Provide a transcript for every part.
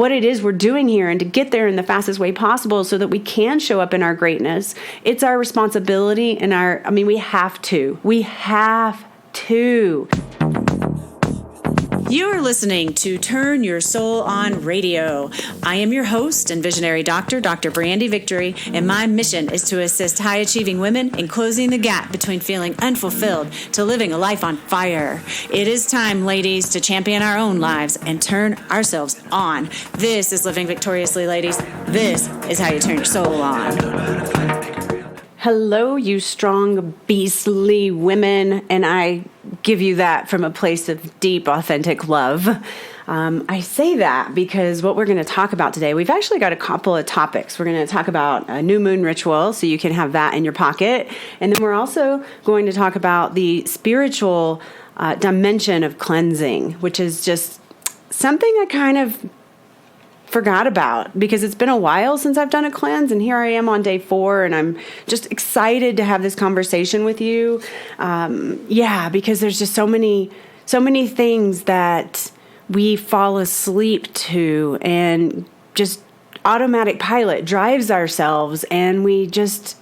what it is we're doing here and to get there in the fastest way possible so that we can show up in our greatness. It's our responsibility and we have to. We have to. You are listening to Turn Your Soul On Radio. I am your host and visionary doctor, Dr. Brandy Victory, and my mission is to assist high-achieving women in closing the gap between feeling unfulfilled to living a life on fire. It is time, ladies, to champion our own lives and turn ourselves on. This is Living Victoriously, ladies. This is how you turn your soul on. Hello, you strong, beastly women, and I give you that from a place of deep, authentic love. I say that because what we're going to talk about today, we've actually got a couple of topics. We're going to talk about a new moon ritual, so you can have that in your pocket. And then we're also going to talk about the spiritual dimension of cleansing, which is just something I kind of forgot about because it's been a while since I've done a cleanse, and here I am on day 4, and I'm just excited to have this conversation with you. Because there's just so many things that we fall asleep to and just automatic pilot drives ourselves, and we just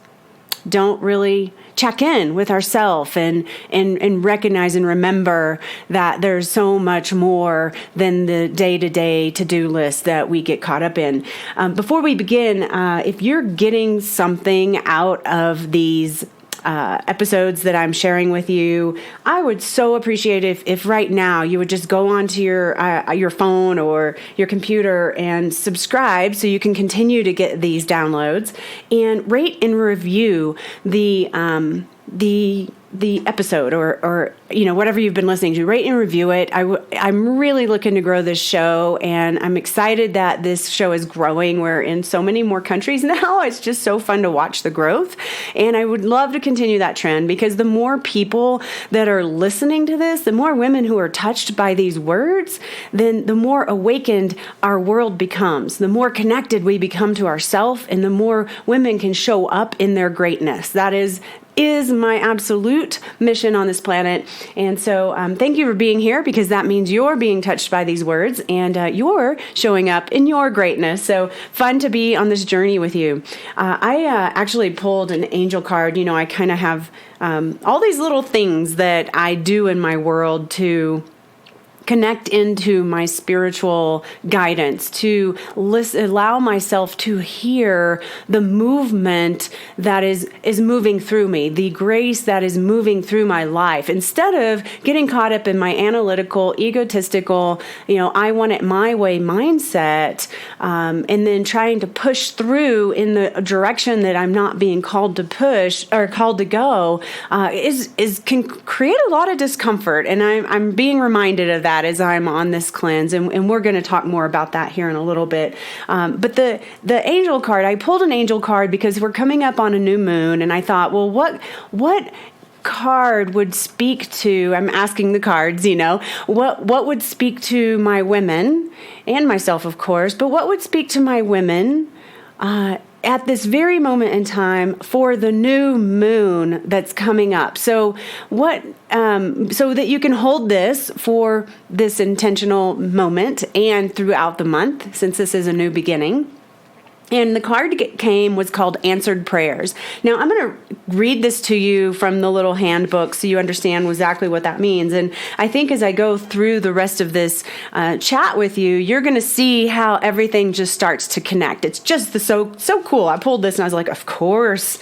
don't really check in with ourselves and recognize and remember that there's so much more than the day-to-day to-do list that we get caught up in. Before we begin, if you're getting something out of these episodes that I'm sharing with you, I would so appreciate if right now you would just go onto your phone or your computer and subscribe so you can continue to get these downloads, and rate and review the episode or whatever you've been listening to. Rate and review it. I'm really looking to grow this show, and I'm excited that this show is growing. We're in so many more countries now. It's just so fun to watch the growth, and I would love to continue that trend, because the more people that are listening to this, the more women who are touched by these words, then the more awakened our world becomes, the more connected we become to ourselves, and the more women can show up in their greatness. That is my absolute mission on this planet. And so thank you for being here, because that means you're being touched by these words and you're showing up in your greatness. So fun to be on this journey with you. I actually pulled an angel card. I kind of have all these little things that I do in my world to connect into my spiritual guidance, to allow myself to hear the movement that is moving through me, the grace that is moving through my life, instead of getting caught up in my analytical, egotistical, I want it my way mindset, and then trying to push through in the direction that I'm not being called to push or called to go, can create a lot of discomfort. And I'm being reminded of that as I'm on this cleanse, and we're going to talk more about that here in a little bit. But the angel card, I pulled an angel card because we're coming up on a new moon, and I thought, well, what card would speak to, I'm asking the cards, what would speak to my women and myself, of course, but what would speak to my women at this very moment in time for the new moon that's coming up. So so that you can hold this for this intentional moment and throughout the month, since this is a new beginning. And the card was called Answered Prayers. Now, I'm going to read this to you from the little handbook so you understand exactly what that means. And I think as I go through the rest of this chat with you, you're going to see how everything just starts to connect. It's just so cool. I pulled this and I was like, of course.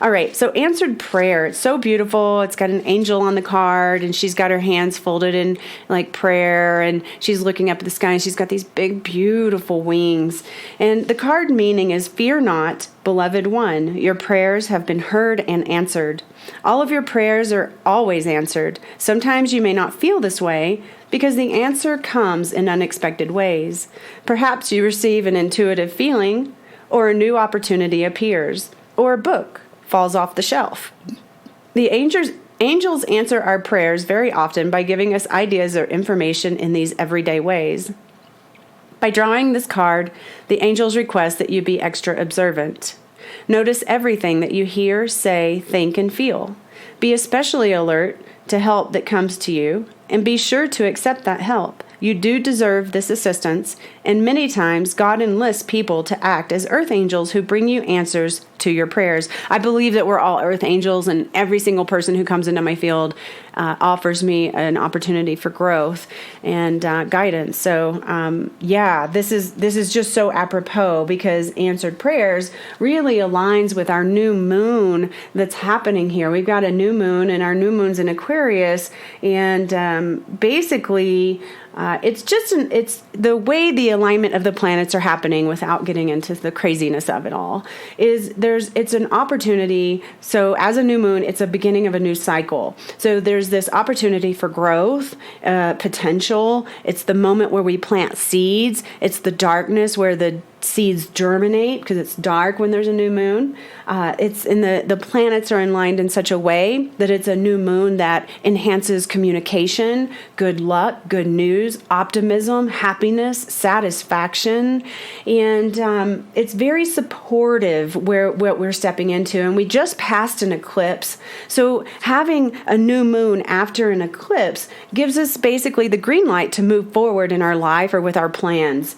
All right, so Answered Prayer. It's so beautiful. It's got an angel on the card, and she's got her hands folded in like prayer, and she's looking up at the sky, and she's got these big, beautiful wings. And the card meaning is, fear not, beloved one, your prayers have been heard and answered. All of your prayers are always answered. Sometimes you may not feel this way because the answer comes in unexpected ways. Perhaps you receive an intuitive feeling, or a new opportunity appears, or a book falls off the shelf. The angels answer our prayers very often by giving us ideas or information in these everyday ways. By drawing this card, the angels request that you be extra observant. Notice everything that you hear, say, think, and feel. Be especially alert to help that comes to you, and be sure to accept that help You do deserve this assistance, and many times God enlists people to act as earth angels who bring you answers to your prayers. I believe that we're all earth angels, and every single person who comes into my field offers me an opportunity for growth and guidance. So, this is just so apropos, because answered prayers really aligns with our new moon that's happening here. We've got a new moon, and our new moon's in Aquarius, and basically, it's the way the alignment of the planets are happening, without getting into the craziness of it all, it's an opportunity. So as a new moon, it's a beginning of a new cycle. So there's this opportunity for growth, potential. It's the moment where we plant seeds. It's the darkness where the seeds germinate, because it's dark when there's a new moon. It's in the planets are aligned in such a way that it's a new moon that enhances communication, good luck, good news, optimism, happiness, satisfaction, and it's very supportive what we're stepping into. And we just passed an eclipse, so having a new moon after an eclipse gives us basically the green light to move forward in our life or with our plans.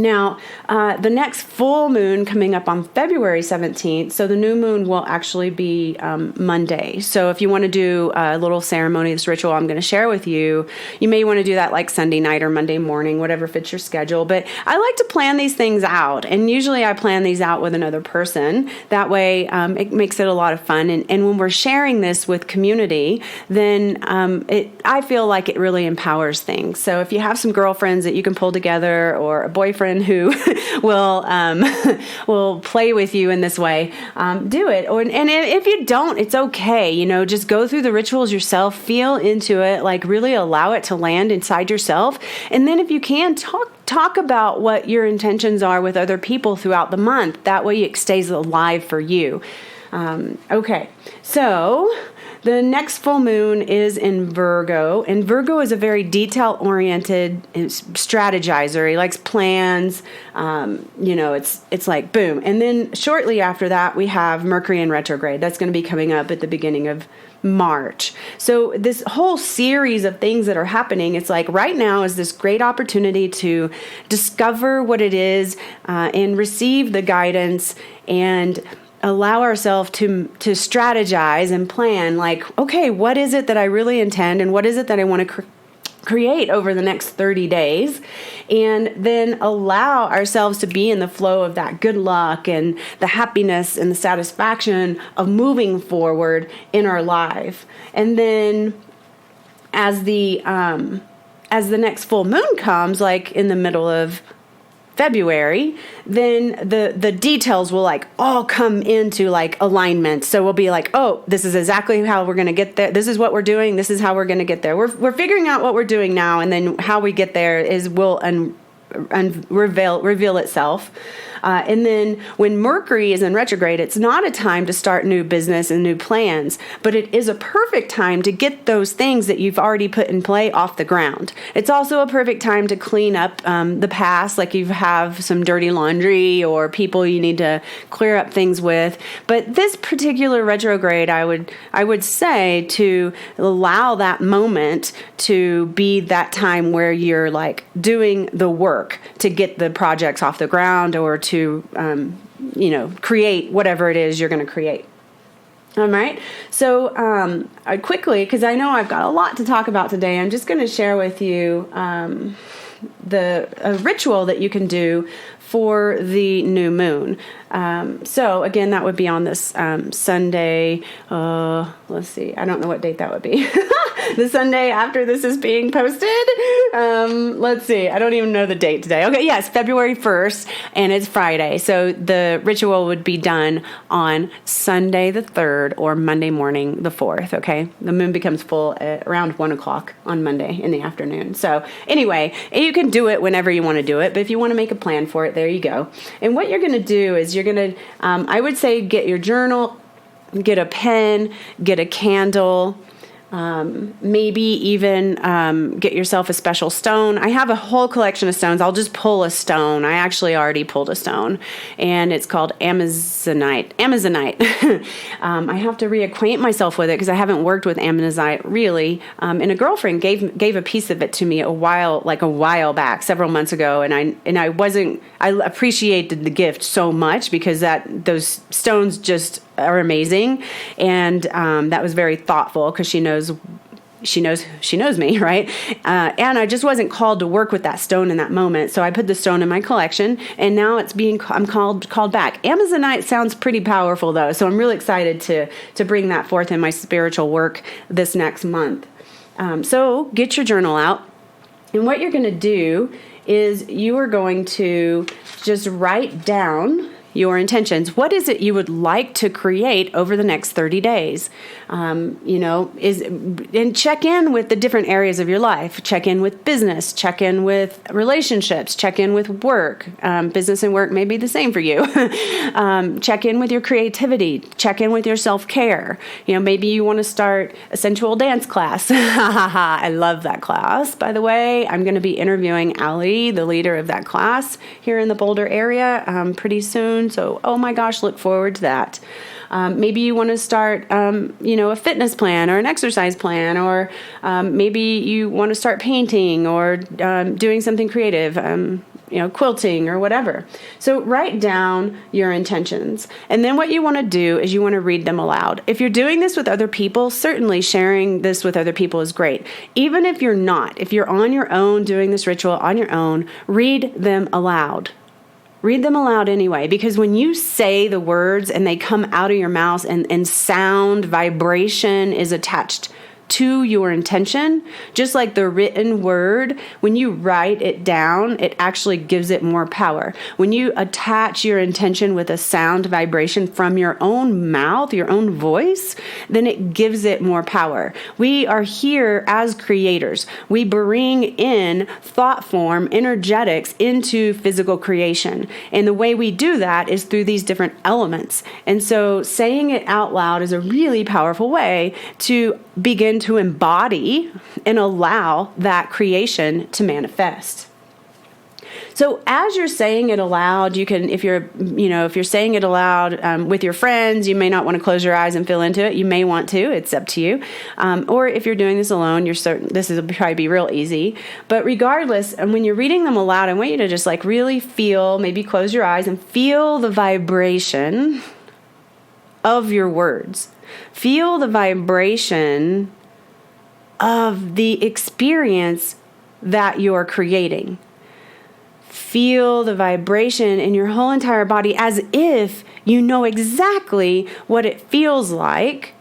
Now, the next full moon coming up on February 17th, so the new moon will actually be Monday. So if you want to do a little ceremony, this ritual I'm going to share with you, you may want to do that like Sunday night or Monday morning, whatever fits your schedule. But I like to plan these things out, and usually I plan these out with another person. That way it makes it a lot of fun. And when we're sharing this with community, then I feel like it really empowers things. So if you have some girlfriends that you can pull together, or a boyfriend who will play with you in this way, do it. And if you don't, it's okay. Just go through the rituals yourself, feel into it, like really allow it to land inside yourself. And then if you can, talk about what your intentions are with other people throughout the month. That way it stays alive for you. Okay, so the next full moon is in Virgo, and Virgo is a very detail-oriented strategizer. He likes plans. It's like boom. And then shortly after that, we have Mercury in retrograde. That's going to be coming up at the beginning of March. So this whole series of things that are happening, it's like right now is this great opportunity to discover what it is and receive the guidance and allow ourselves to strategize and plan, like, okay, what is it that I really intend, and what is it that I want to create over the next 30 days, and then allow ourselves to be in the flow of that good luck and the happiness and the satisfaction of moving forward in our life. And then as the next full moon comes, like in the middle of February, then the details will like all come into like alignment. So we'll be like, oh, this is exactly how we're going to get there. This is what we're doing. This is how we're going to get there. We're figuring out what we're doing now, and then how we get there will reveal itself. And then when Mercury is in retrograde, it's not a time to start new business and new plans, but it is a perfect time to get those things that you've already put in play off the ground. It's also a perfect time to clean up the past, like you have some dirty laundry or people you need to clear up things with. But this particular retrograde, I would say to allow that moment to be that time where you're like doing the work to get the projects off the ground, or to create whatever it is you're going to create. All right. So quickly, because I know I've got a lot to talk about today, I'm just going to share with you a ritual that you can do for the new moon. So again, that would be on this Sunday. Let's see. I don't know what date that would be. The Sunday after this is being posted. Let's see. I don't even know the date today. Okay, yes, February 1st, and it's Friday. So the ritual would be done on Sunday the 3rd or Monday morning the 4th, okay? The moon becomes full at around 1 o'clock on Monday in the afternoon. So anyway, you can do it whenever you want to do it, but if you want to make a plan for it, there you go. And what you're going to do is you're going to, I would say, get your journal, get a pen, get a candle, Maybe even get yourself a special stone. I have a whole collection of stones. I'll just pull a stone. I actually already pulled a stone, and it's called Amazonite. I have to reacquaint myself with it because I haven't worked with Amazonite really. And a girlfriend gave a piece of it to me a while back, several months ago, and I appreciated the gift so much because those stones just are amazing, and that was very thoughtful because she knows me, right? And I just wasn't called to work with that stone in that moment, so I put the stone in my collection, and now I'm called back. Amazonite sounds pretty powerful though, so I'm really excited to bring that forth in my spiritual work this next month. So get your journal out, and what you're going to do is you are going to just write down your intentions. What is it you would like to create over the next 30 days? And check in with the different areas of your life. Check in with business, check in with relationships, check in with work. Business and work may be the same for you. Check in with your creativity, check in with your self-care. Maybe you want to start a sensual dance class. I love that class. By the way, I'm going to be interviewing Allie, the leader of that class, here in the Boulder area pretty soon. So, oh my gosh, look forward to that. Maybe you want to start, a fitness plan or an exercise plan, or maybe you want to start painting or doing something creative, quilting or whatever. So write down your intentions. And then what you want to do is you want to read them aloud. If you're doing this with other people, certainly sharing this with other people is great. Even if you're not, if you're on your own doing this ritual on your own, read them aloud. Read them aloud anyway, because when you say the words and they come out of your mouth and sound, vibration is attached to your intention, just like the written word, when you write it down, it actually gives it more power. When you attach your intention with a sound vibration from your own mouth, your own voice, then it gives it more power. We are here as creators. We bring in thought form, energetics into physical creation. And the way we do that is through these different elements. And so saying it out loud is a really powerful way to begin to embody and allow that creation to manifest. So as you're saying it aloud, you can, if you're saying it aloud with your friends, you may not want to close your eyes and feel into it. You may want to. It's up to you. Or if you're doing this alone, this will probably be real easy. But regardless, and when you're reading them aloud, I want you to just really feel, maybe close your eyes and feel the vibration of your words. Feel the vibration of the experience that you're creating. Feel the vibration in your whole entire body as if you know exactly what it feels like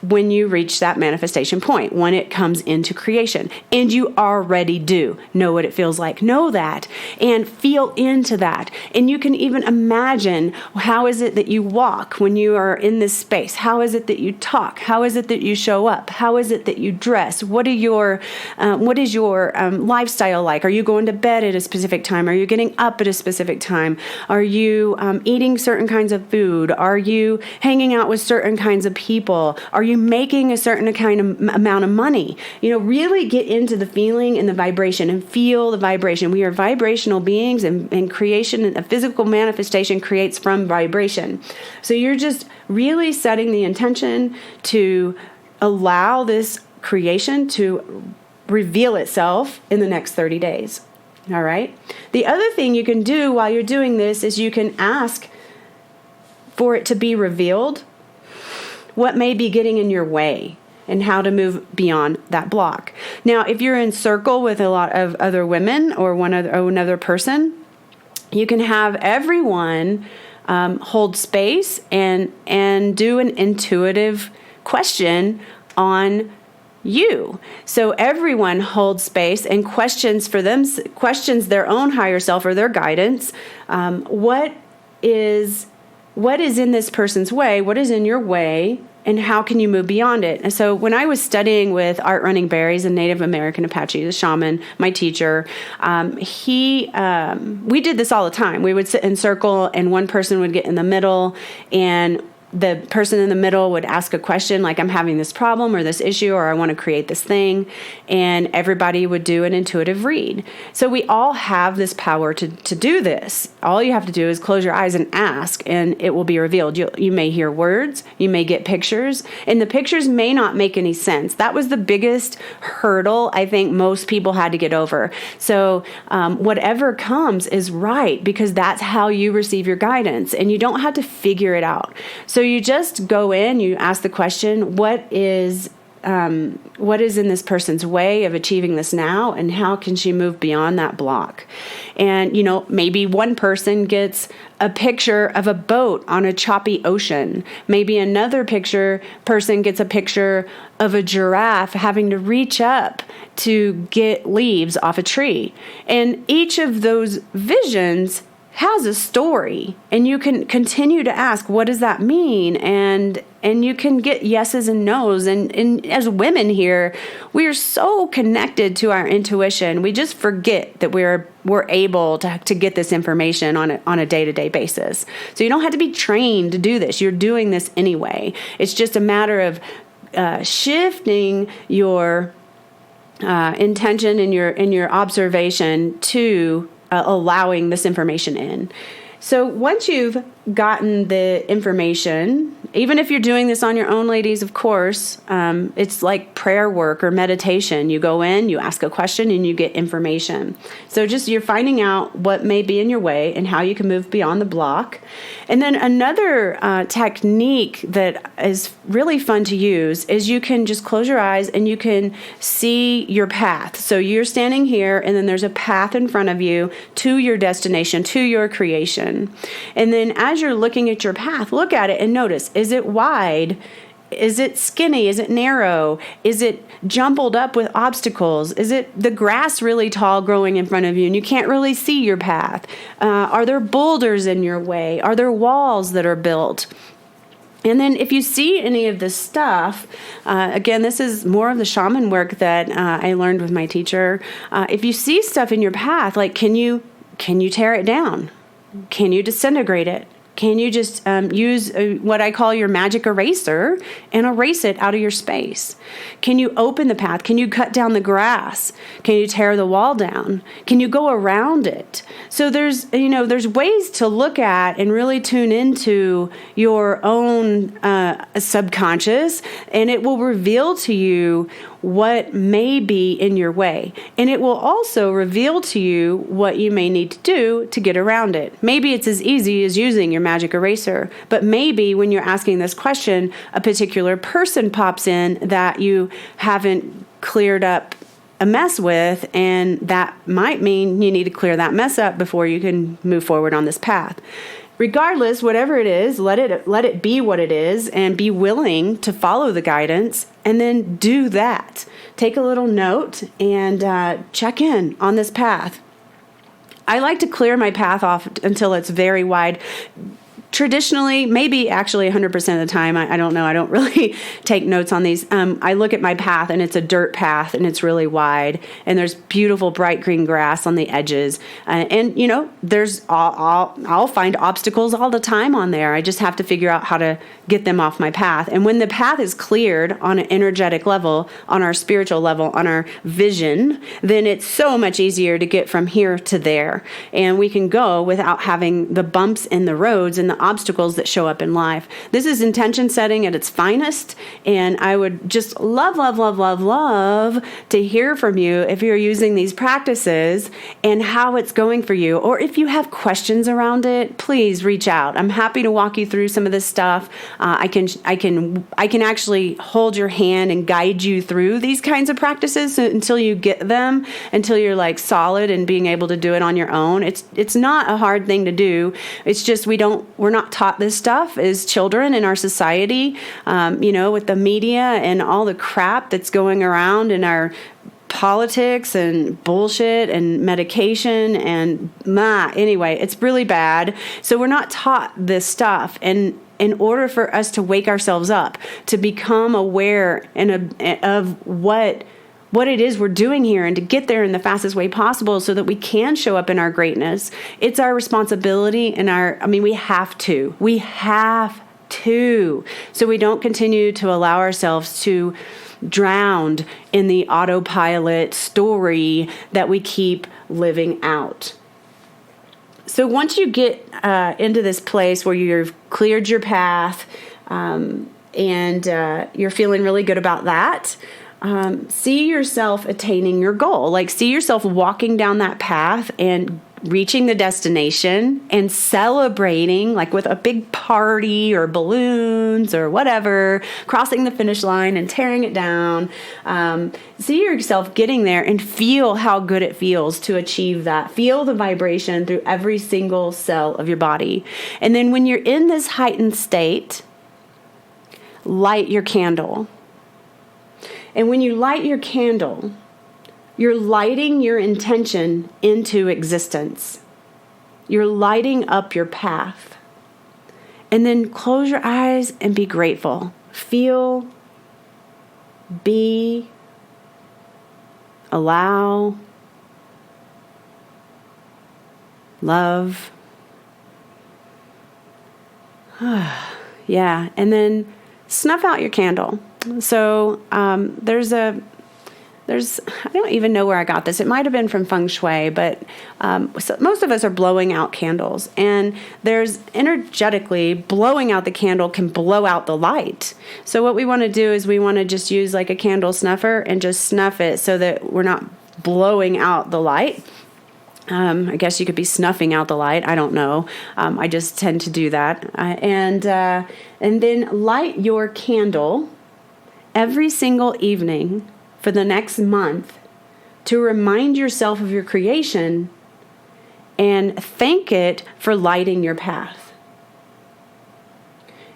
when you reach that manifestation point, when it comes into creation. And you already do know what it feels like. Know that and feel into that. And you can even imagine, how is it that you walk when you are in this space? How is it that you talk? How is it that you show up? How is it that you dress? What is your lifestyle like? Are you going to bed at a specific time? Are you getting up at a specific time? Are you eating certain kinds of food? Are you hanging out with certain kinds of people? Are you making a certain kind of amount of money? Really get into the feeling and the vibration and feel the vibration. We are vibrational beings, and creation, a physical manifestation creates from vibration. So you're just really setting the intention to allow this creation to reveal itself in the next 30 days. All right. The other thing you can do while you're doing this is you can ask for it to be revealed what may be getting in your way and how to move beyond that block. Now, if you're in circle with a lot of other women or another person, you can have everyone hold space and do an intuitive question on you. So everyone holds space and questions their own higher self or their guidance. What is in this person's way? What is in your way? And how can you move beyond it? And so when I was studying with Art Running Berries, a Native American Apache, the shaman, my teacher, we did this all the time. We would sit in circle and one person would get in the middle and the person in the middle would ask a question like, I'm having this problem or this issue, or I want to create this thing, and everybody would do an intuitive read. So we all have this power to do this. All you have to do is close your eyes and ask, and it will be revealed. You may hear words, you may get pictures, and the pictures may not make any sense. That was the biggest hurdle I think most people had to get over. So whatever comes is right, because that's how you receive your guidance, and you don't have to figure it out. So you just go in, you ask the question, what is in this person's way of achieving this now, and how can she move beyond that block? And, maybe one person gets a picture of a boat on a choppy ocean. Maybe another person gets a picture of a giraffe having to reach up to get leaves off a tree. And each of those visions has a story, and you can continue to ask, what does that mean? And you can get yeses and nos. And as women here, we are so connected to our intuition. We just forget that we're able to get this information on a day-to-day basis. So you don't have to be trained to do this. You're doing this anyway. It's just a matter of shifting your intention and your observation to allowing this information in. So once you've gotten the information, even if you're doing this on your own, ladies, of course, it's like prayer work or meditation. You go in, you ask a question, and you get information. So just you're finding out what may be in your way and how you can move beyond the block. And then another technique that is really fun to use is you can just close your eyes and you can see your path. So you're standing here, and then there's a path in front of you to your destination, to your creation. And then as you're looking at your path, look at it and notice, is it wide? Is it skinny? Is it narrow? Is it jumbled up with obstacles? Is it the grass really tall growing in front of you and you can't really see your path? Are there boulders in your way? Are there walls that are built? And then if you see any of this stuff, again, this is more of the shaman work that I learned with my teacher. If you see stuff in your path, like can you tear it down? Can you disintegrate it? Can you just use what I call your magic eraser and erase it out of your space? Can you open the path? Can you cut down the grass? Can you tear the wall down? Can you go around it? So there's ways to look at and really tune into your own subconscious, and it will reveal to you what may be in your way. And it will also reveal to you what you may need to do to get around it. Maybe it's as easy as using your magic eraser, but maybe when you're asking this question, a particular person pops in that you haven't cleared up a mess with, and that might mean you need to clear that mess up before you can move forward on this path. Regardless, whatever it is, let it be what it is, and be willing to follow the guidance, and then do that. Take a little note and check in on this path. I like to clear my path off until it's very wide. Traditionally, maybe actually 100% of the time, I don't know. I don't really take notes on these. I look at my path, and it's a dirt path, and it's really wide, and there's beautiful bright green grass on the edges. And I'll find obstacles all the time on there. I just have to figure out how to get them off my path. And when the path is cleared on an energetic level, on our spiritual level, on our vision, then it's so much easier to get from here to there. And we can go without having the bumps in the roads and the obstacles that show up in life. This is intention setting at its finest, and I would just love to hear from you if you're using these practices and how it's going for you. Or if you have questions around it, please reach out. I'm happy to walk you through some of this stuff. I can actually hold your hand and guide you through these kinds of practices until you get them, until you're like solid and being able to do it on your own. It's not a hard thing to do. It's just we're not taught this stuff as children in our society, with the media and all the crap that's going around in our politics and bullshit and medication and anyway, it's really bad. So we're not taught this stuff. And in order for us to wake ourselves up, to become aware of what it is we're doing here and to get there in the fastest way possible so that we can show up in our greatness, it's our responsibility and we have to too, so we don't continue to allow ourselves to drown in the autopilot story that we keep living out. So once you get into this place where you've cleared your path and you're feeling really good about that, see yourself attaining your goal. Like, see yourself walking down that path and reaching the destination and celebrating, like with a big party or balloons or whatever, crossing the finish line and tearing it down. See yourself getting there and feel how good it feels to achieve that. Feel the vibration through every single cell of your body. And then when you're in this heightened state, light your candle. And when you light your candle, you're lighting your intention into existence. You're lighting up your path. And then close your eyes and be grateful. Feel, be, allow, love. Yeah, and then snuff out your candle. So I don't even know where I got this. It might have been from Feng Shui, but so most of us are blowing out candles. And there's energetically, blowing out the candle can blow out the light. So what we want to do is we want to just use like a candle snuffer and just snuff it so that we're not blowing out the light. I guess you could be snuffing out the light. I don't know. I just tend to do that. And then light your candle every single evening for the next month to remind yourself of your creation and thank it for lighting your path.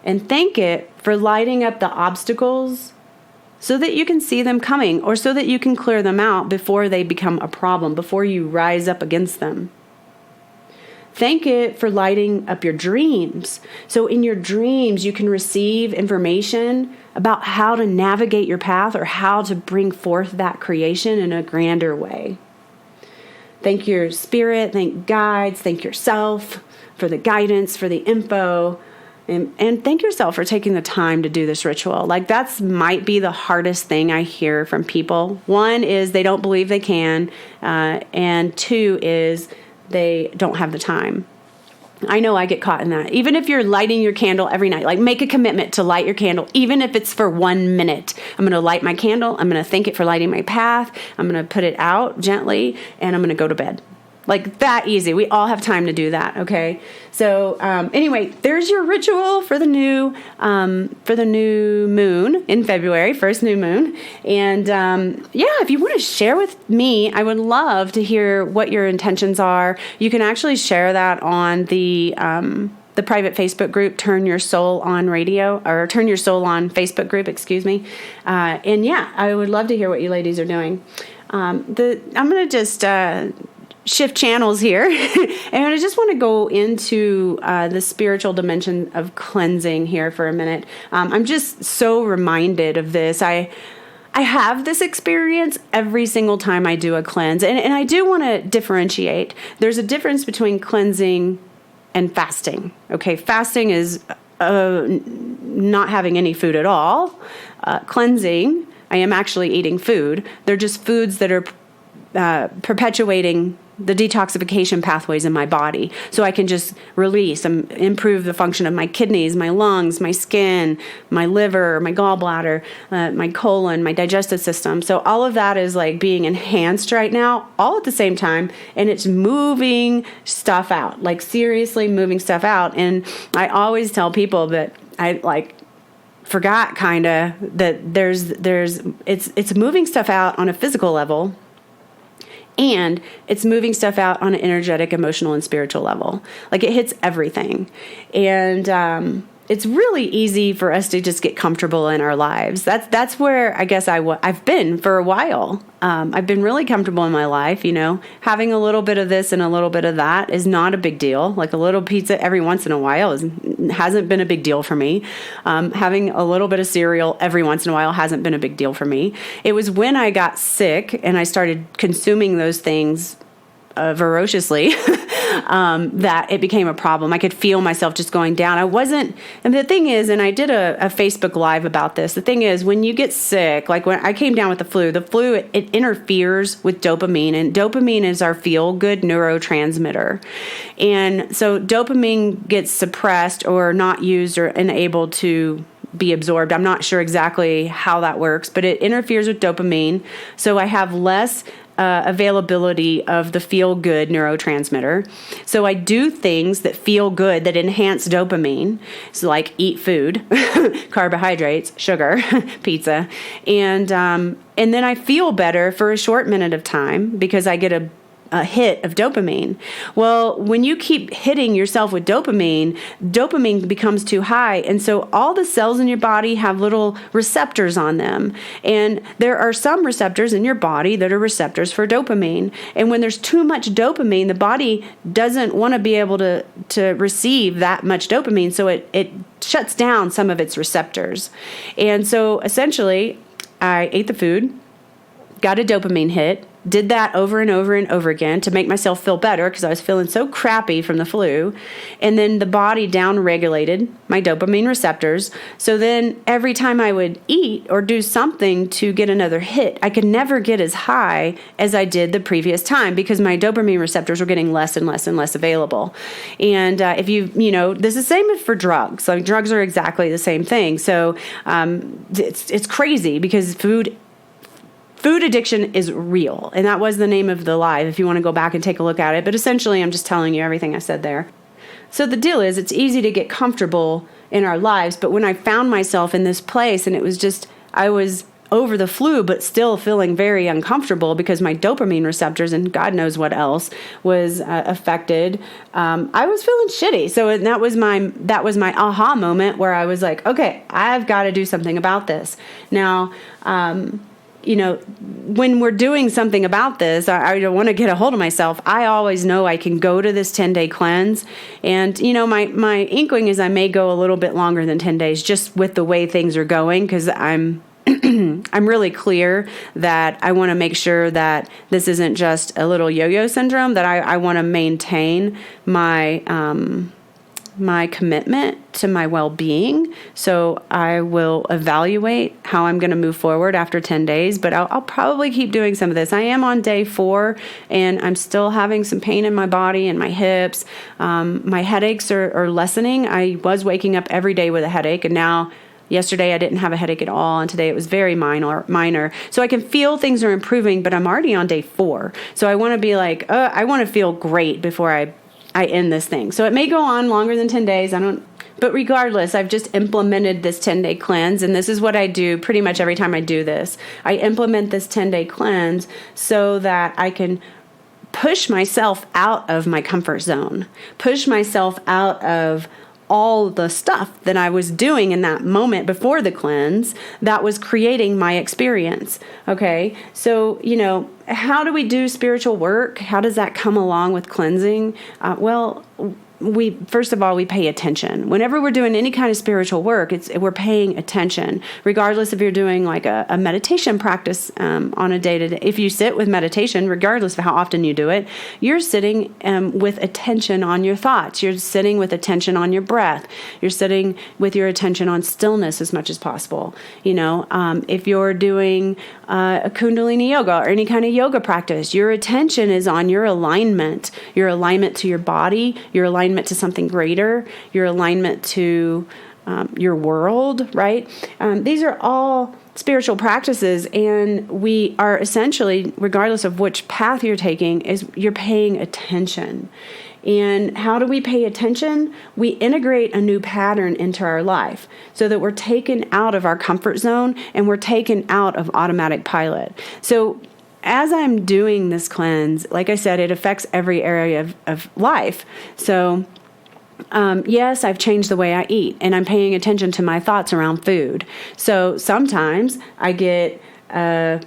And thank it for lighting up the obstacles so that you can see them coming or so that you can clear them out before they become a problem, before you rise up against them. Thank it for lighting up your dreams. So in your dreams, you can receive information about how to navigate your path or how to bring forth that creation in a grander way. Thank your spirit, thank guides, thank yourself for the guidance, for the info, and thank yourself for taking the time to do this ritual. Like, that's might be the hardest thing I hear from people. One is they don't believe they can, and two is they don't have the time. I know I get caught in that. Even if you're lighting your candle every night, like make a commitment to light your candle, even if it's for 1 minute. I'm going to light my candle. I'm going to thank it for lighting my path. I'm going to put it out gently and I'm going to go to bed. Like that easy. We all have time to do that. Okay. So anyway, there's your ritual for the new moon in February, first new moon. And if you want to share with me, I would love to hear what your intentions are. You can actually share that on the private Facebook group, Turn Your Soul On Radio, or Turn Your Soul On Facebook group, excuse me. I would love to hear what you ladies are doing. I'm going to just shift channels here. And I just want to go into the spiritual dimension of cleansing here for a minute. I'm just so reminded of this. I have this experience every single time I do a cleanse. And I do want to differentiate. There's a difference between cleansing and fasting. Okay, fasting is not having any food at all. Cleansing, I am actually eating food. They're just foods that are perpetuating the detoxification pathways in my body, so I can just release and improve the function of my kidneys, my lungs, my skin, my liver, my gallbladder, my colon, my digestive system. So all of that is like being enhanced right now, all at the same time, and it's moving stuff out, like seriously moving stuff out. And I always tell people that I forgot kind of that it's moving stuff out on a physical level. And it's moving stuff out on an energetic, emotional, and spiritual level. Like it hits everything. And it's really easy for us to just get comfortable in our lives. That's where I guess I've been for a while. I've been really comfortable in my life, having a little bit of this and a little bit of that is not a big deal. Like a little pizza every once in a while hasn't been a big deal for me. Having a little bit of cereal every once in a while hasn't been a big deal for me. It was when I got sick and I started consuming those things voraciously that it became a problem. I could feel myself just going down. And the thing is, and I did a Facebook Live about this, the thing is, when you get sick, like when I came down with the flu, it interferes with dopamine, and dopamine is our feel-good neurotransmitter. And so dopamine gets suppressed or not used or unable to be absorbed. I'm not sure exactly how that works, but it interferes with dopamine. So I have less availability of the feel-good neurotransmitter. So I do things that feel good, that enhance dopamine. So like eat food, carbohydrates, sugar, pizza, and then I feel better for a short minute of time because I get a hit of dopamine. Well, when you keep hitting yourself with dopamine becomes too high. And so all the cells in your body have little receptors on them. And there are some receptors in your body that are receptors for dopamine. And when there's too much dopamine, the body doesn't want to be able to receive that much dopamine. So it shuts down some of its receptors. And so essentially, I ate the food, got a dopamine hit, did that over and over and over again to make myself feel better because I was feeling so crappy from the flu. And then the body down-regulated my dopamine receptors. So then every time I would eat or do something to get another hit, I could never get as high as I did the previous time because my dopamine receptors were getting less and less and less available. And if this is the same for drugs. Like drugs are exactly the same thing. So it's crazy because food addiction is real. And that was the name of the live if you want to go back and take a look at it. But essentially, I'm just telling you everything I said there. So the deal is, it's easy to get comfortable in our lives. But when I found myself in this place and it was just, I was over the flu, but still feeling very uncomfortable because my dopamine receptors and God knows what else was affected. I was feeling shitty. So that was my aha moment where I was like, okay, I've got to do something about this. Now, when we're doing something about this, I don't want to get a hold of myself. I always know I can go to this 10-day cleanse. And, my inkling is I may go a little bit longer than 10 days just with the way things are going because I'm really clear that I want to make sure that this isn't just a little yo-yo syndrome, that I want to maintain my commitment to my well-being. So I will evaluate how I'm going to move forward after 10 days, but I'll probably keep doing some of this. I am on day 4 and I'm still having some pain in my body and my hips. My headaches are lessening. I was waking up every day with a headache, and now yesterday I didn't have a headache at all, and today it was very minor. So I can feel things are improving, but I'm already on day 4. So I want to be like, I want to feel great before I end this thing. So it may go on longer than 10 days. But regardless, I've just implemented this 10-day cleanse, and this is what I do pretty much every time I do this. I implement this 10-day cleanse so that I can push myself out of my comfort zone, push myself out of all the stuff that I was doing in that moment before the cleanse that was creating my experience. Okay. So, how do we do spiritual work? How does that come along with cleansing? First of all, we pay attention. Whenever we're doing any kind of spiritual work, we're paying attention, regardless if you're doing like a meditation practice on a day-to-day. If you sit with meditation, regardless of how often you do it, you're sitting with attention on your thoughts. You're sitting with attention on your breath. You're sitting with your attention on stillness as much as possible. If you're doing a Kundalini yoga or any kind of yoga practice, your attention is on your alignment to your body, your alignment to something greater, your alignment to your world, right? These are all spiritual practices, and we are essentially, regardless of which path you're taking, you're paying attention. And how do we pay attention? We integrate a new pattern into our life so that we're taken out of our comfort zone and we're taken out of automatic pilot. So as I'm doing this cleanse, like I said, it affects every area of life. So yes, I've changed the way I eat, and I'm paying attention to my thoughts around food. So sometimes I get a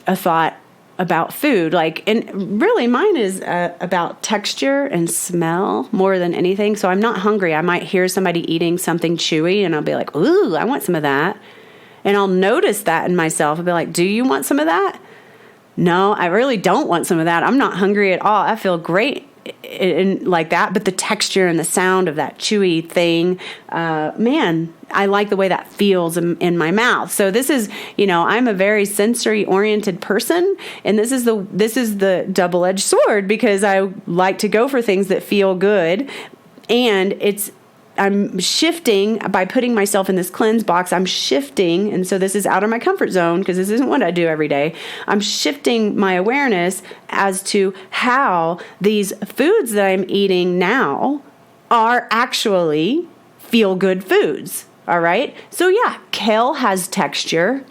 thought about food, and really mine is about texture and smell more than anything. So I'm not hungry. I might hear somebody eating something chewy, and I'll be like, ooh, I want some of that. And I'll notice that in myself. I'll be like, do you want some of that? No, I really don't want some of that. I'm not hungry at all. I feel great and like that, but the texture and the sound of that chewy thing, man, I like the way that feels in my mouth. So this is, I'm a very sensory oriented person, and this is the double-edged sword, because I like to go for things that feel good, and I'm shifting by putting myself in this cleanse box. I'm shifting. And so this is out of my comfort zone, because this isn't what I do every day. I'm shifting my awareness as to how these foods that I'm eating now are actually feel good foods. All right. So yeah, kale has texture.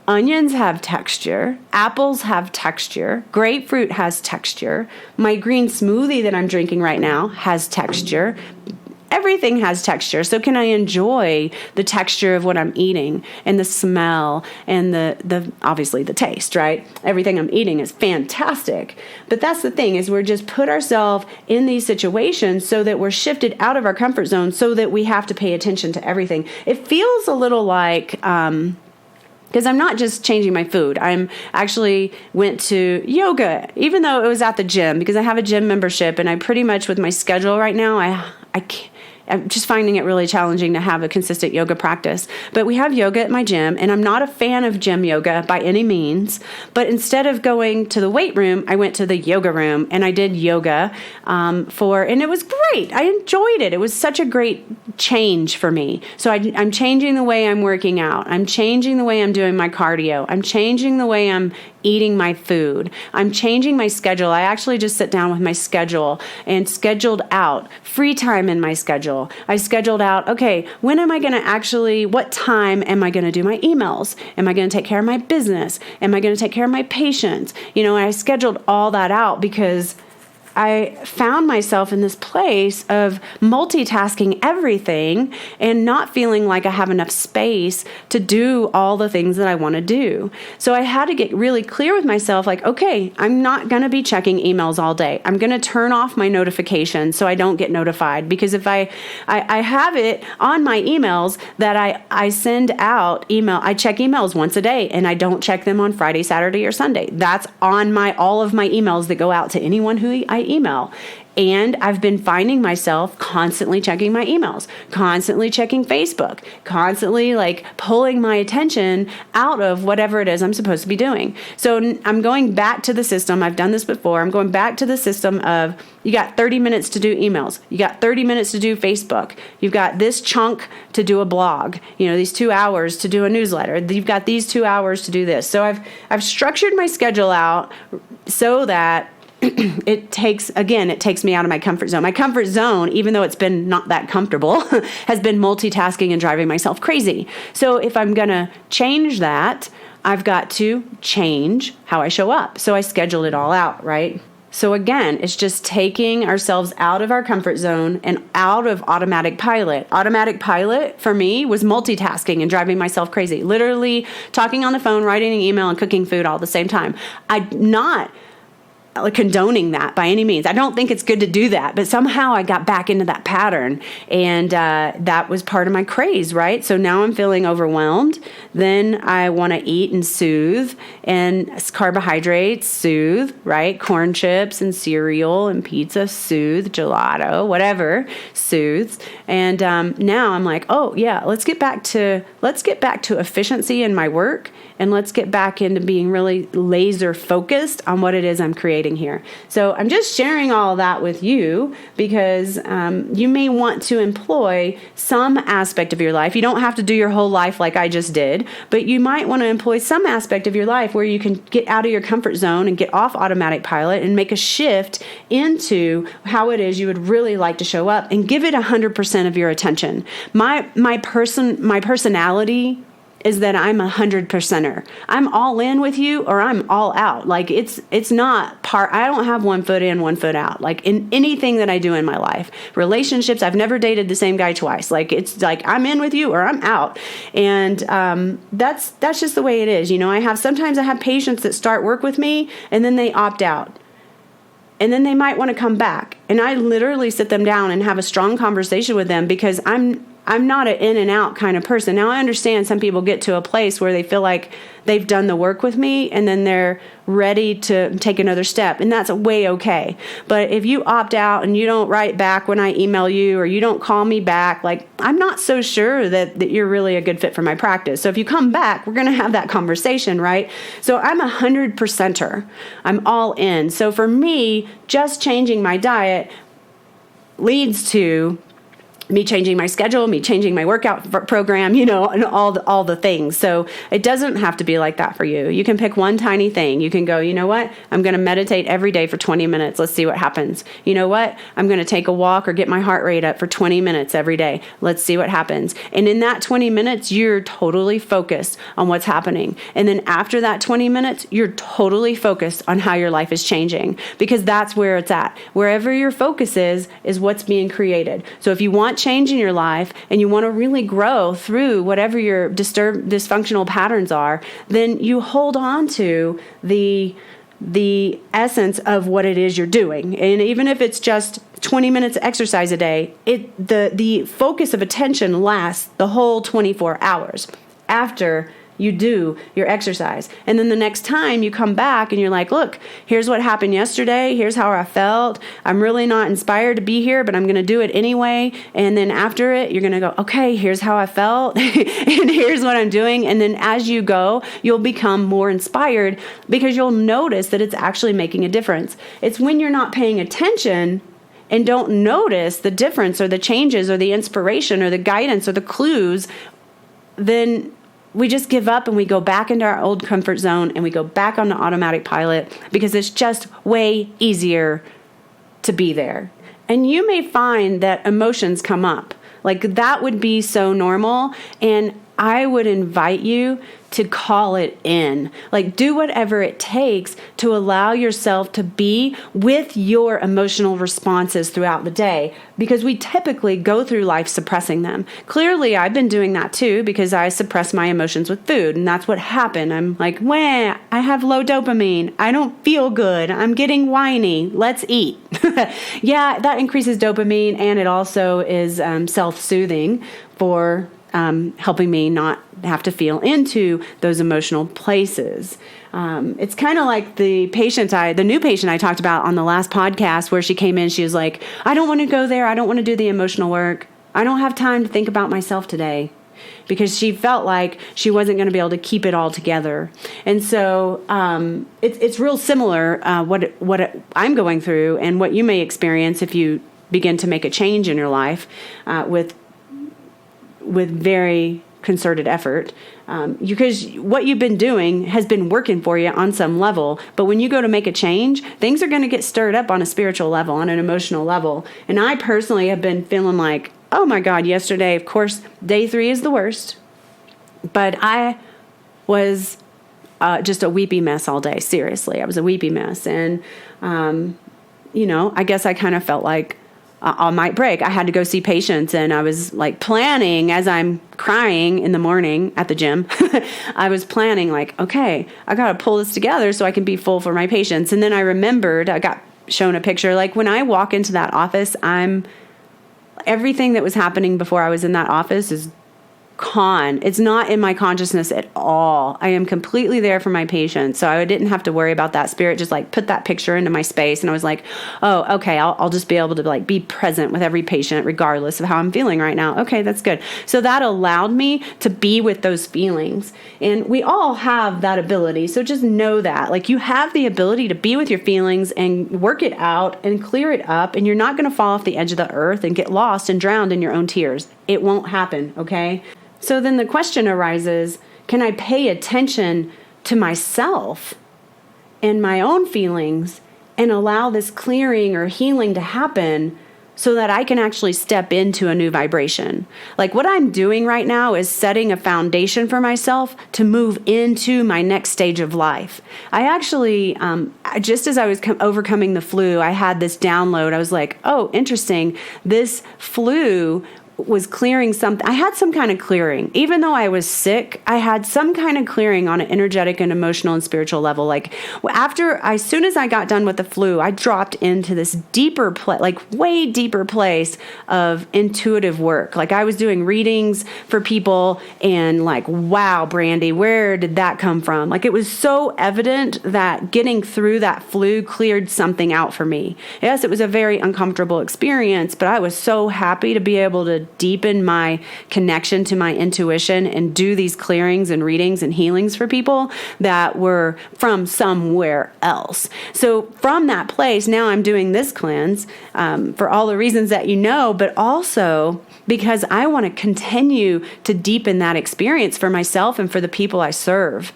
Onions have texture. Apples have texture. Grapefruit has texture. My green smoothie that I'm drinking right now has texture. Everything has texture. So can I enjoy the texture of what I'm eating, and the smell, and the obviously the taste, right? Everything I'm eating is fantastic. But that's the thing, is we're just put ourselves in these situations so that we're shifted out of our comfort zone, so that we have to pay attention to everything. It feels a little like, because I'm not just changing my food. I'm actually went to yoga, even though it was at the gym, because I have a gym membership, and I pretty much, with my schedule right now, I'm just finding it really challenging to have a consistent yoga practice. But we have yoga at my gym, and I'm not a fan of gym yoga by any means. But instead of going to the weight room, I went to the yoga room, and I did yoga and it was great. I enjoyed it. It was such a great change for me. So I'm changing the way I'm working out. I'm changing the way I'm doing my cardio. I'm changing the way I'm eating my food. I'm changing my schedule. I actually just sit down with my schedule and scheduled out free time in my schedule. I scheduled out, okay, when am I going to what time am I going to do my emails? Am I going to take care of my business? Am I going to take care of my patients? I scheduled all that out, because I found myself in this place of multitasking everything and not feeling like I have enough space to do all the things that I want to do. So I had to get really clear with myself, like, okay, I'm not going to be checking emails all day. I'm going to turn off my notifications so I don't get notified, because if I have it on my emails that I send out I check emails once a day, and I don't check them on Friday, Saturday, or Sunday. That's on all of my emails that go out to anyone who I email. And I've been finding myself constantly checking my emails, constantly checking Facebook, constantly pulling my attention out of whatever it is I'm supposed to be doing. So I'm going back to the system. I've done this before. I'm going back to the system of, you got 30 minutes to do emails. You got 30 minutes to do Facebook. You've got this chunk to do a blog, these 2 hours to do a newsletter. You've got these 2 hours to do this. So I've structured my schedule out so that it takes me out of my comfort zone. My comfort zone, even though it's been not that comfortable, has been multitasking and driving myself crazy. So if I'm going to change that, I've got to change how I show up. So I scheduled it all out, right? So again, it's just taking ourselves out of our comfort zone and out of automatic pilot. Automatic pilot for me was multitasking and driving myself crazy. Literally talking on the phone, writing an email, and cooking food all at the same time. I'm not condoning that by any means. I don't think it's good to do that, but somehow I got back into that pattern, and that was part of my craze, right? So now I'm feeling overwhelmed. Then I want to eat and soothe, and carbohydrates soothe, right? Corn chips and cereal and pizza soothe, gelato, whatever soothes. And now I'm like, oh yeah, let's get back to efficiency in my work, and let's get back into being really laser focused on what it is I'm creating here. So I'm just sharing all of that with you because you may want to employ some aspect of your life. You don't have to do your whole life like I just did, but you might want to employ some aspect of your life where you can get out of your comfort zone and get off automatic pilot and make a shift into how it is you would really like to show up and give it 100% of your attention. My personality is that I'm 100%er. I'm all in with you or I'm all out. Like it's not I don't have 1 foot in, 1 foot out. Like in anything that I do in my life, relationships, I've never dated the same guy twice. Like it's like I'm in with you or I'm out. And that's just the way it is. Sometimes I have patients that start work with me and then they opt out. And then they might want to come back. And I literally sit them down and have a strong conversation with them because I'm I'm not an in and out kind of person. Now, I understand some people get to a place where they feel like they've done the work with me and then they're ready to take another step. And that's way okay. But if you opt out and you don't write back when I email you or you don't call me back, like, I'm not so sure that you're really a good fit for my practice. So if you come back, we're going to have that conversation, right? So I'm 100%er. I'm all in. So for me, just changing my diet leads to me changing my schedule, me changing my workout program, and all the things. So it doesn't have to be like that for you. You can pick one tiny thing. You can go, you know what? I'm going to meditate every day for 20 minutes. Let's see what happens. You know what? I'm going to take a walk or get my heart rate up for 20 minutes every day. Let's see what happens. And in that 20 minutes, you're totally focused on what's happening. And then after that 20 minutes, you're totally focused on how your life is changing, because that's where it's at. Wherever your focus is what's being created. So if you want change in your life and you want to really grow through whatever your dysfunctional patterns are, then you hold on to the essence of what it is you're doing. And even if it's just 20 minutes of exercise a day, the focus of attention lasts the whole 24 hours after you do your exercise. And then the next time you come back and you're like, look, here's what happened yesterday. Here's how I felt. I'm really not inspired to be here, but I'm going to do it anyway. And then after it, you're going to go, okay, here's how I felt. And here's what I'm doing. And then as you go, you'll become more inspired because you'll notice that it's actually making a difference. It's when you're not paying attention and don't notice the difference or the changes or the inspiration or the guidance or the clues, then we just give up and we go back into our old comfort zone and we go back on the automatic pilot because it's just way easier to be there. And you may find that emotions come up. Like, that would be so normal. And I would invite you to call it in. Like, do whatever it takes to allow yourself to be with your emotional responses throughout the day, because we typically go through life suppressing them. Clearly, I've been doing that too, because I suppress my emotions with food, and that's what happened. I'm like, wah, I have low dopamine. I don't feel good. I'm getting whiny. Let's eat. Yeah, that increases dopamine, and it also is self-soothing for helping me not have to feel into those emotional places. It's kind of like the new patient I talked about on the last podcast, where she came in, she was like, I don't want to go there. I don't want to do the emotional work. I don't have time to think about myself today, because she felt like she wasn't going to be able to keep it all together. And so it's real similar what I'm going through and what you may experience if you begin to make a change in your life with very concerted effort, because what you've been doing has been working for you on some level. But when you go to make a change, things are going to get stirred up on a spiritual level, on an emotional level. And I personally have been feeling like, oh my God, yesterday, of course, day 3 is the worst. But I was just a weepy mess all day. Seriously, I was a weepy mess. And, I guess I kind of felt like I might break. I had to go see patients, and I was like planning as I'm crying in the morning at the gym. I was planning like, okay, I got to pull this together so I can be full for my patients. And then I remembered, I got shown a picture. Like, when I walk into that office, everything that was happening before I was in that office is gone. It's not in my consciousness at all. I am completely there for my patients. So I didn't have to worry about that. Spirit just like put that picture into my space. And I was like, oh, okay, I'll just be able to like be present with every patient regardless of how I'm feeling right now. Okay, that's good. So that allowed me to be with those feelings. And we all have that ability. So just know that. Like, you have the ability to be with your feelings and work it out and clear it up. And you're not going to fall off the edge of the earth and get lost and drowned in your own tears. It won't happen, okay? So then the question arises, can I pay attention to myself and my own feelings and allow this clearing or healing to happen so that I can actually step into a new vibration? Like, what I'm doing right now is setting a foundation for myself to move into my next stage of life. I actually, just as I was overcoming the flu, I had this download. I was like, oh, interesting. This flu was clearing something. I had some kind of clearing. Even though I was sick, I had some kind of clearing on an energetic and emotional and spiritual level. Like as soon as I got done with the flu, I dropped into this deeper way deeper place of intuitive work. Like I was doing readings for people and like, wow, Brandy, where did that come from? Like it was so evident that getting through that flu cleared something out for me. Yes, it was a very uncomfortable experience, but I was so happy to be able to deepen my connection to my intuition and do these clearings and readings and healings for people that were from somewhere else. So from that place, now I'm doing this cleanse for all the reasons that you know, but also because I want to continue to deepen that experience for myself and for the people I serve.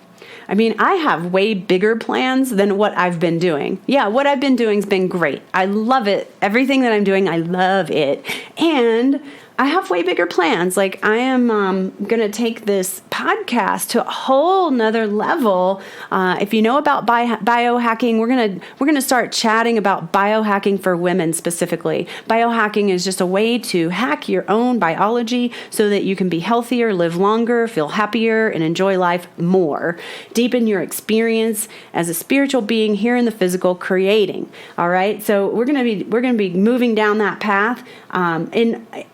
I mean, I have way bigger plans than what I've been doing. Yeah, what I've been doing has been great. I love it. Everything that I'm doing, I love it. And I have way bigger plans. Like I am going to take this podcast to a whole nother level. If you know about biohacking, we're gonna start chatting about biohacking for women specifically. Biohacking is just a way to hack your own biology so that you can be healthier, live longer, feel happier, and enjoy life more. Deepen your experience as a spiritual being here in the physical, creating. All right, so we're gonna be moving down that path.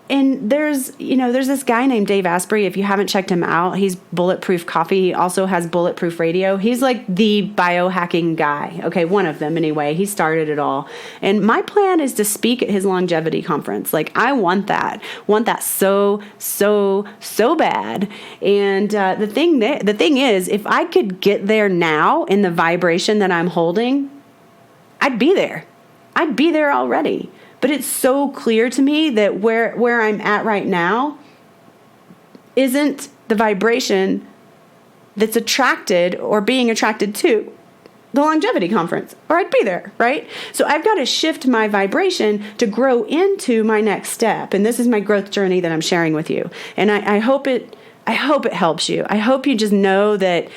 And there's this guy named Dave Asprey. If you haven't checked him out, he's Bulletproof Coffee. He also has Bulletproof Radio. He's like the biohacking guy. Okay, one of them anyway. He started it all. And my plan is to speak at his longevity conference. Like I want that so bad. And the thing is, if I could get there now in the vibration that I'm holding, I'd be there. I'd be there already. But it's so clear to me that where I'm at right now isn't the vibration that's attracted or being attracted to the longevity conference, or I'd be there, right? So I've got to shift my vibration to grow into my next step. And this is my growth journey that I'm sharing with you. And I hope it helps you. I hope you just know that,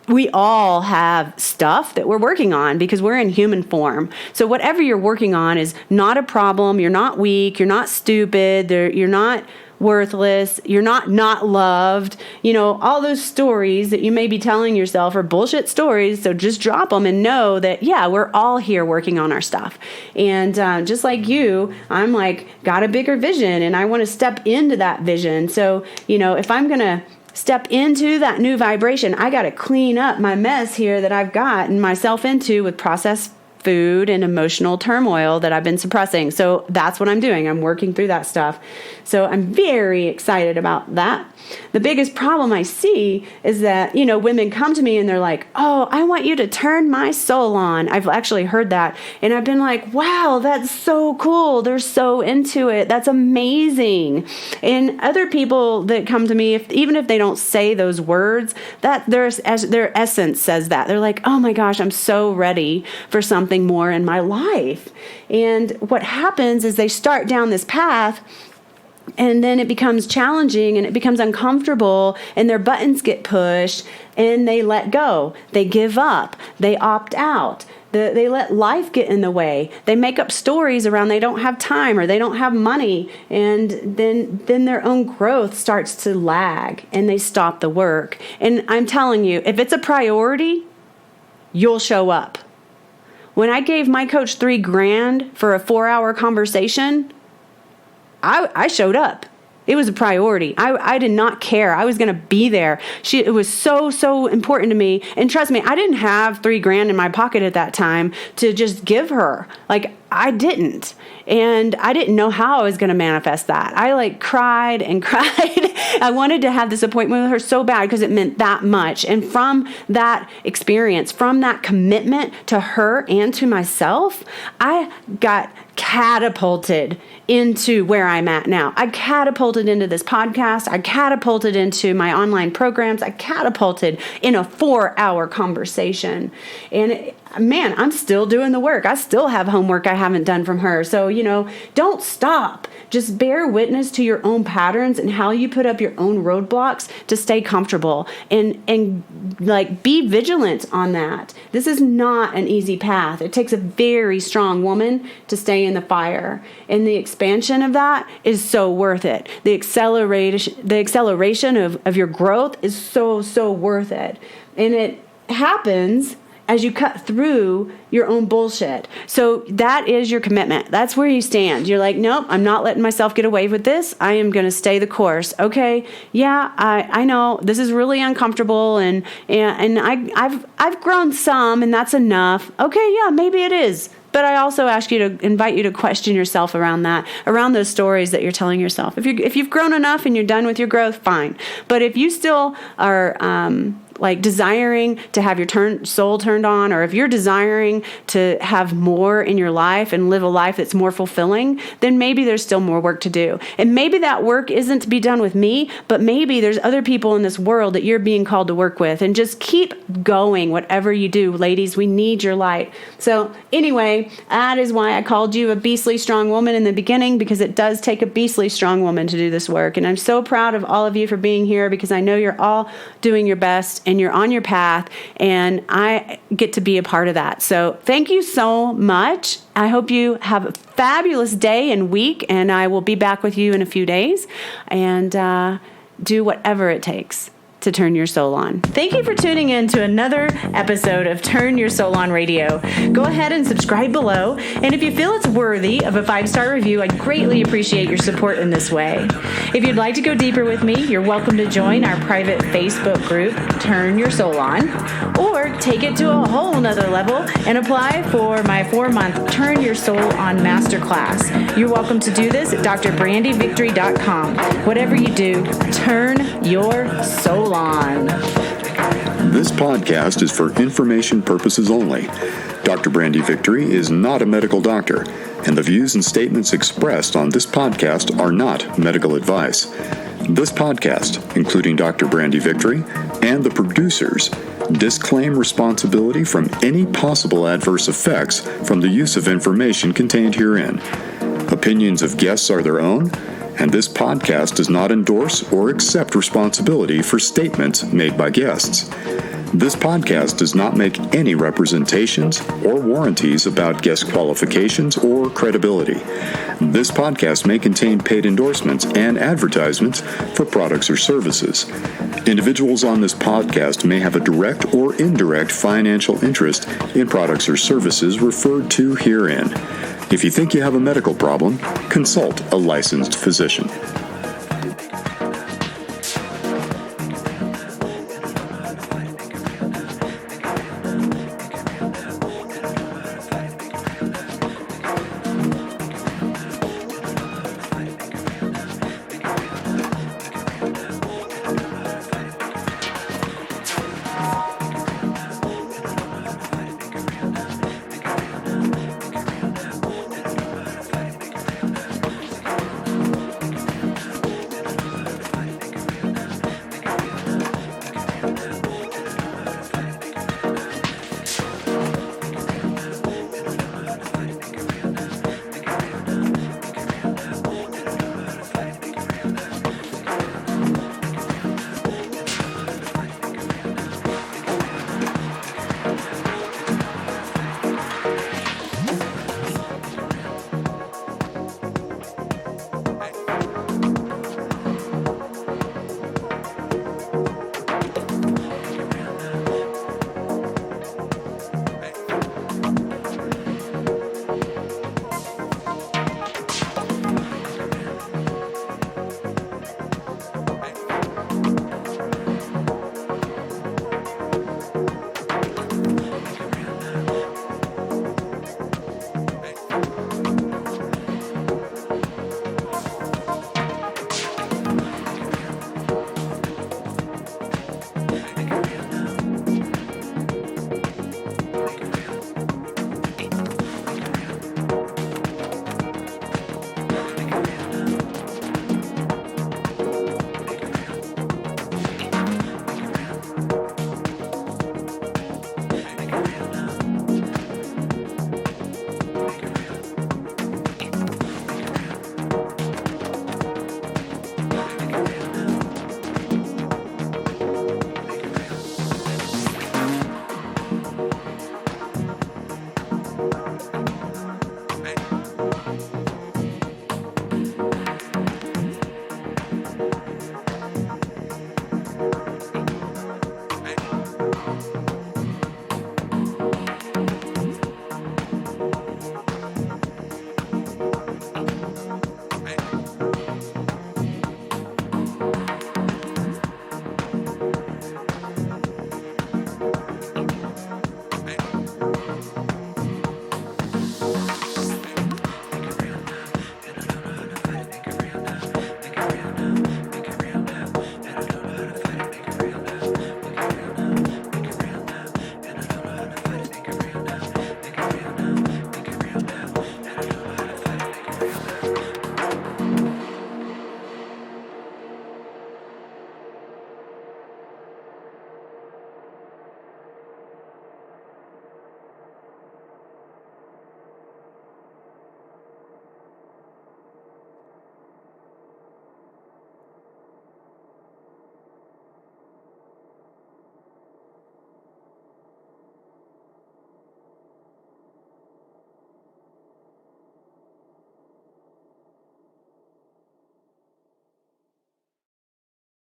we all have stuff that we're working on because we're in human form. So whatever you're working on is not a problem. You're not weak. You're not stupid. You're not worthless. You're not loved. All those stories that you may be telling yourself are bullshit stories. So just drop them and know that, yeah, we're all here working on our stuff. And just like you, I'm like, got a bigger vision and I want to step into that vision. So, if I'm going to step into that new vibration, I got to clean up my mess here that I've gotten myself into with processed food and emotional turmoil that I've been suppressing. So that's what I'm doing. I'm working through that stuff. So I'm very excited about that. The biggest problem I see is that, women come to me and they're like, oh, I want you to turn my soul on. I've actually heard that. And I've been like, wow, that's so cool. They're so into it. That's amazing. And other people that come to me, even if they don't say those words, that their essence says that. They're like, oh my gosh, I'm so ready for something more in my life. And what happens is they start down this path, and then it becomes challenging and it becomes uncomfortable and their buttons get pushed and they let go. They give up. They opt out. They let life get in the way. They make up stories around they don't have time or they don't have money. And then their own growth starts to lag and they stop the work. And I'm telling you, if it's a priority, you'll show up. When I gave my coach $3,000 for a 4-hour conversation, I showed up. It was a priority. I did not care. I was going to be there. It was so important to me. And trust me, I didn't have $3,000 in my pocket at that time to just give her. Like, I didn't. And I didn't know how I was going to manifest that. I cried and cried. I wanted to have this appointment with her so bad because it meant that much. And from that experience, from that commitment to her and to myself, I got catapulted into where I'm at now. I catapulted into this podcast. I catapulted into my online programs. I catapulted in a 4-hour conversation. And man, I'm still doing the work. I still have homework I haven't done from her. So, don't stop. Just bear witness to your own patterns and how you put up your own roadblocks to stay comfortable and like be vigilant on that. This is not an easy path. It takes a very strong woman to stay in the fire. And the expansion of that is so worth it. The acceleration of your growth is so worth it. And it happens as you cut through your own bullshit. So that is your commitment. That's where you stand. You're like, nope, I'm not letting myself get away with this. I am going to stay the course. Okay, yeah, I know this is really uncomfortable, and I've grown some, and that's enough. Okay, yeah, maybe it is. But I also invite you to question yourself around that, around those stories that you're telling yourself. If you've grown enough and you're done with your growth, fine. But if you still are desiring to have your soul turned on, or if you're desiring to have more in your life and live a life that's more fulfilling, then maybe there's still more work to do. And maybe that work isn't to be done with me, but maybe there's other people in this world that you're being called to work with. And just keep going, whatever you do, ladies. We need your light. So anyway, that is why I called you a beastly strong woman in the beginning, because it does take a beastly strong woman to do this work. And I'm so proud of all of you for being here, because I know you're all doing your best and you're on your path, and I get to be a part of that. So thank you so much. I hope you have a fabulous day and week, and I will be back with you in a few days, and do whatever it takes to turn your soul on. Thank you for tuning in to another episode of Turn Your Soul On Radio. Go ahead and subscribe below, and if you feel it's worthy of a 5-star review, I'd greatly appreciate your support in this way. If you'd like to go deeper with me, you're welcome to join our private Facebook group, Turn Your Soul On, or take it to a whole nother level and apply for my 4-month Turn Your Soul On Masterclass. You're welcome to do this at drbrandyvictory.com. Whatever you do, turn your soul on. This podcast is for information purposes only. Dr. Brandy Victory is not a medical doctor, and the views and statements expressed on this podcast are not medical advice. This podcast, including Dr. Brandy Victory and the producers, disclaim responsibility from any possible adverse effects from the use of information contained herein. Opinions of guests are their own, and this podcast does not endorse or accept responsibility for statements made by guests. This podcast does not make any representations or warranties about guest qualifications or credibility. This podcast may contain paid endorsements and advertisements for products or services. Individuals on this podcast may have a direct or indirect financial interest in products or services referred to herein. If you think you have a medical problem, consult a licensed physician.